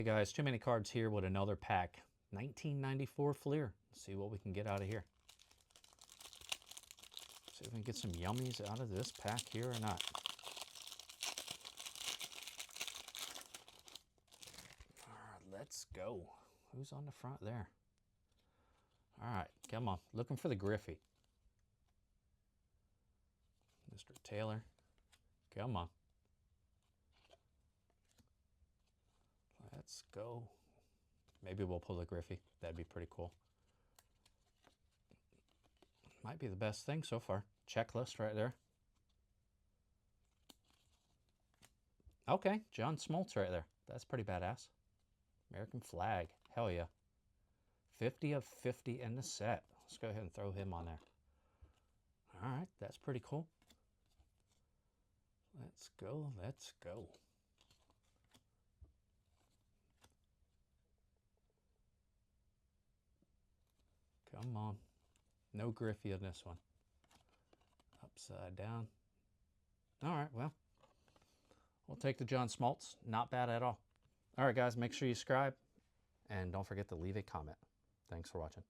Hey guys, too many cards here with another pack. 1994 Fleer. Let's see what we can get out of here. See if we can get some yummies out of this pack here or not. All right, let's go. Who's on the front there? All right, come on. Looking for the Griffey. Mr. Taylor. Come on. Let's go. Maybe we'll pull the Griffey. That'd be pretty cool. Might be the best thing so far. Checklist right there. Okay, John Smoltz right there. That's pretty badass. American flag. Hell yeah. 50 of 50 in the set. Let's go ahead and throw him on there. All right, that's pretty cool. Let's go, let's go. Come on. No Griffey in this one. Upside down. All right, well, we'll take the John Smoltz. Not bad at all. All right, guys, make sure you subscribe. And don't forget to leave a comment. Thanks for watching.